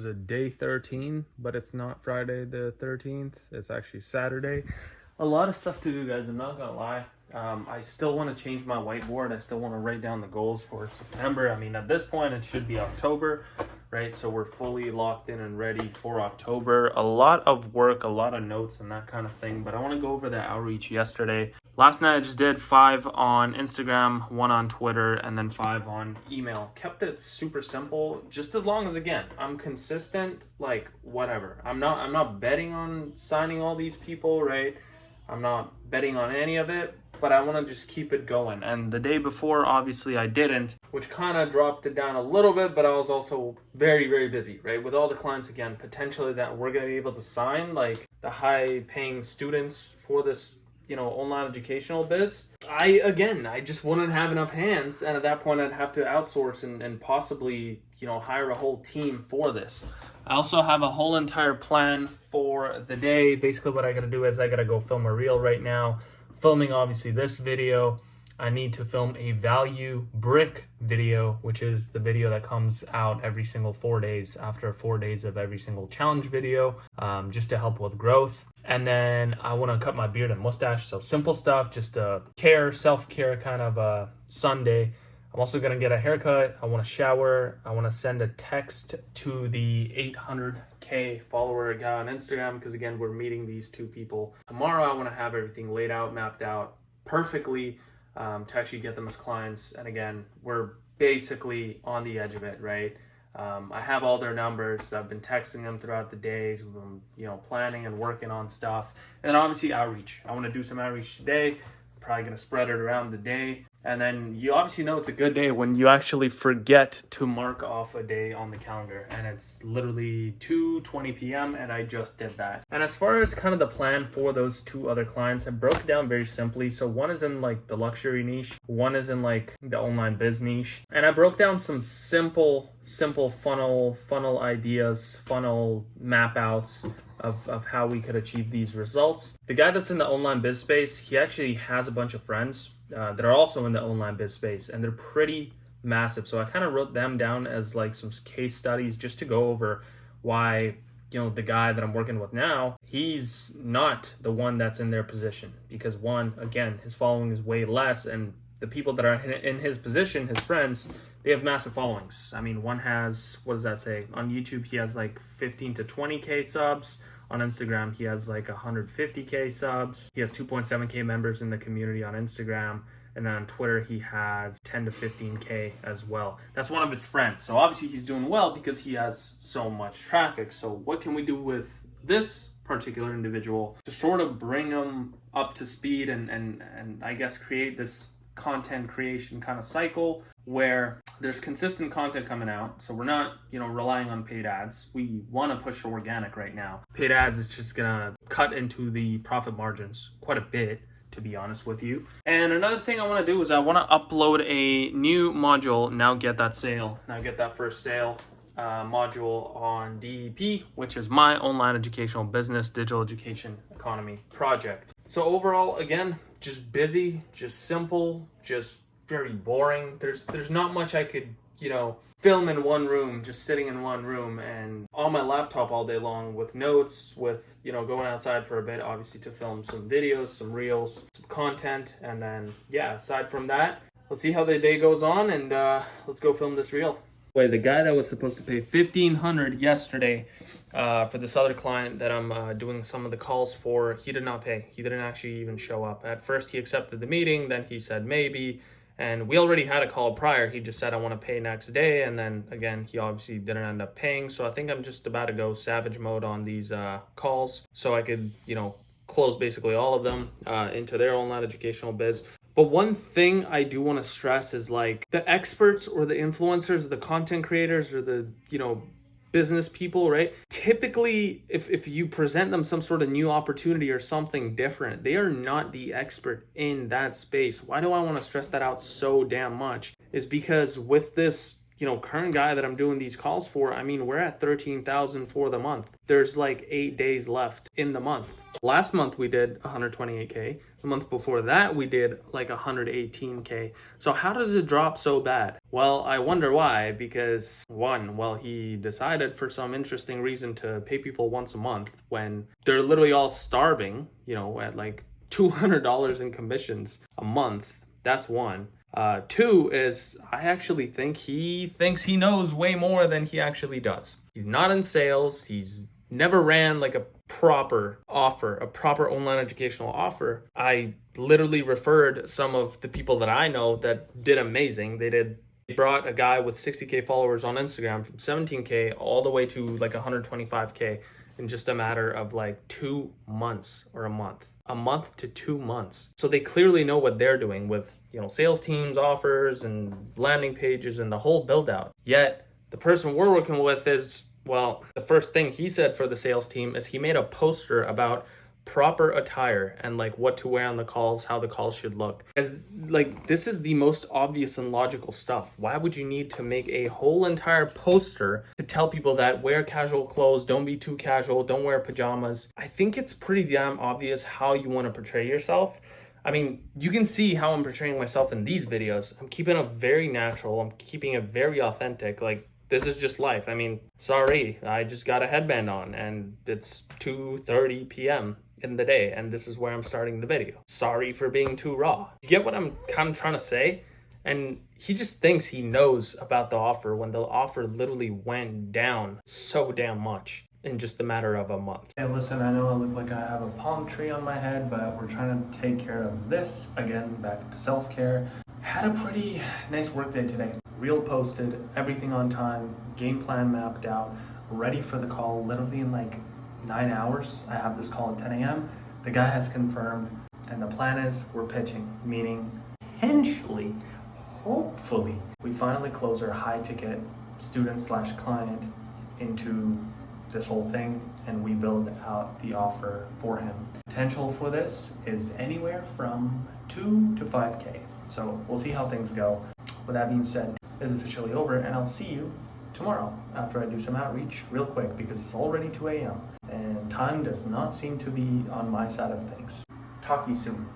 It's a day 13, but it's not Friday the 13th. It's actually Saturday. A lot of stuff to do, guys. I'm not gonna lie. I still want to change my whiteboard. I still want to write down the goals for September. I mean, at this point, it should be October, right? So we're fully locked in and ready for October. A lot of work, a lot of notes and that kind of thing. But I want to go over the outreach yesterday. Last night I just did 5 on Instagram, 1 on Twitter, and then 5 on email. Kept it super simple, just as long as, again, I'm consistent, like whatever. I'm not betting on signing all these people, right? I'm not betting on any of it, but I want to just keep it going. And the day before, obviously I didn't, which kind of dropped it down a little bit, but I was also very, very busy, right? With all the clients, again, potentially that we're going to be able to sign, like the high paying students for this, online educational biz. I just wouldn't have enough hands. And at that point, I'd have to outsource and possibly, hire a whole team for this. I also have a whole entire plan for the day. Basically, what I got to do is I got to go film a reel right now. Filming, obviously, this video. I need to film a value brick video, which is the video that comes out every single 4 days after 4 days of every single challenge video, just to help with growth. And then I want to cut my beard and mustache. So simple stuff, just a self-care kind of a Sunday. I'm also going to get a haircut. I want to shower. I want to send a text to the 800K follower guy on Instagram because, again, we're meeting these 2 people tomorrow. I want to have everything laid out, mapped out perfectly to actually get them as clients. And, again, we're basically on the edge of it, right? I have all their numbers. I've been texting them throughout the days. We've been, planning and working on stuff. And then, obviously, outreach. I want to do some outreach today. I'm probably going to spread it around the day. And then you obviously know it's a good day when you actually forget to mark off a day on the calendar. And it's literally 2:20 p.m. and I just did that. And as far as kind of the plan for those 2 other clients, I broke it down very simply. So one is in like the luxury niche. One is in like the online biz niche. And I broke down some simple funnel ideas, funnel map outs of how we could achieve these results. The guy that's in the online biz space, he actually has a bunch of friends that are also in the online biz space, and they're pretty massive. So I kind of wrote them down as like some case studies just to go over why, the guy that I'm working with now, he's not the one that's in their position. Because one, again, his following is way less, and the people that are in his position, his friends, they have massive followings. I mean, one has, what does that say? On YouTube, he has like 15 to 20K subs. On Instagram, he has like 150K subs. He has 2.7K members in the community on Instagram. And then on Twitter, he has 10 to 15K as well. That's one of his friends. So obviously he's doing well because he has so much traffic. So what can we do with this particular individual to sort of bring him up to speed and I guess create this content creation kind of cycle where there's consistent content coming out. So we're not, relying on paid ads. We want to push organic right now. Paid ads is just gonna cut into the profit margins quite a bit, to be honest with you. And another thing I want to do is I want to upload a new module, Now Get That First Sale module on DEP, which is my online educational business, digital education economy project. So overall, again, just busy, just simple, just very boring. There's not much I could, film in one room, just sitting in one room and on my laptop all day long with notes, with, going outside for a bit, obviously to film some videos, some reels, some content. And then, aside from that, let's see how the day goes on and let's go film this reel. The guy that was supposed to pay $1,500 yesterday for this other client that I'm doing some of the calls for, he did not pay. He didn't actually even show up. At first, he accepted the meeting. Then he said maybe. And we already had a call prior. He just said, I want to pay next day. And then, again, he obviously didn't end up paying. So I think I'm just about to go savage mode on these calls so I could, close basically all of them into their online educational biz. But one thing I do want to stress is like the experts or the influencers, the content creators or the, business people, right? Typically, if you present them some sort of new opportunity or something different, they are not the expert in that space. Why do I want to stress that out so damn much? Is because with this, current guy that I'm doing these calls for, I mean, we're at 13,000 for the month. There's like 8 days left in the month. Last month we did 128K. The month before that we did like 118K. So how does it drop so bad? Well, I wonder why, because one, well, he decided for some interesting reason to pay people once a month when they're literally all starving, at like $200 in commissions a month. That's one. Two is I actually think he thinks he knows way more than he actually does. He's not in sales. He's never ran like a proper offer, a proper online educational offer. I literally referred some of the people that I know that did amazing. They brought a guy with 60K followers on Instagram from 17K all the way to like 125K in just a matter of like 2 months or a month to 2 months. So they clearly know what they're doing with, sales teams, offers, and landing pages and the whole build out. Yet the person we're working with is, well, the first thing he said for the sales team is he made a poster about proper attire and like what to wear on the calls, how the calls should look. As like this is the most obvious and logical stuff. Why would you need to make a whole entire poster to tell people that wear casual clothes, don't be too casual, don't wear pajamas? I think it's pretty damn obvious how you want to portray yourself. I mean, you can see how I'm portraying myself in these videos. I'm keeping it very natural. I'm keeping it very authentic. Like, this is just life. I mean, sorry, I just got a headband on and it's 2:30 p.m. in the day and this is where I'm starting the video. Sorry for being too raw. You get what I'm kind of trying to say? And he just thinks he knows about the offer when the offer literally went down so damn much in just a matter of a month. Hey, listen, I know I look like I have a palm tree on my head, but we're trying to take care of this. Again, back to self-care. Had a pretty nice work day today. Reel posted, everything on time, game plan mapped out, ready for the call literally in like 9 hours. I have this call at 10 a.m. The guy has confirmed, and the plan is we're pitching, meaning potentially, hopefully, we finally close our high ticket student/client into this whole thing and we build out the offer for him. Potential for this is anywhere from 2 to 5K. So we'll see how things go. With that being said, it's officially over and I'll see you tomorrow after I do some outreach real quick because it's already 2 a.m. and time does not seem to be on my side of things. Talk to you soon.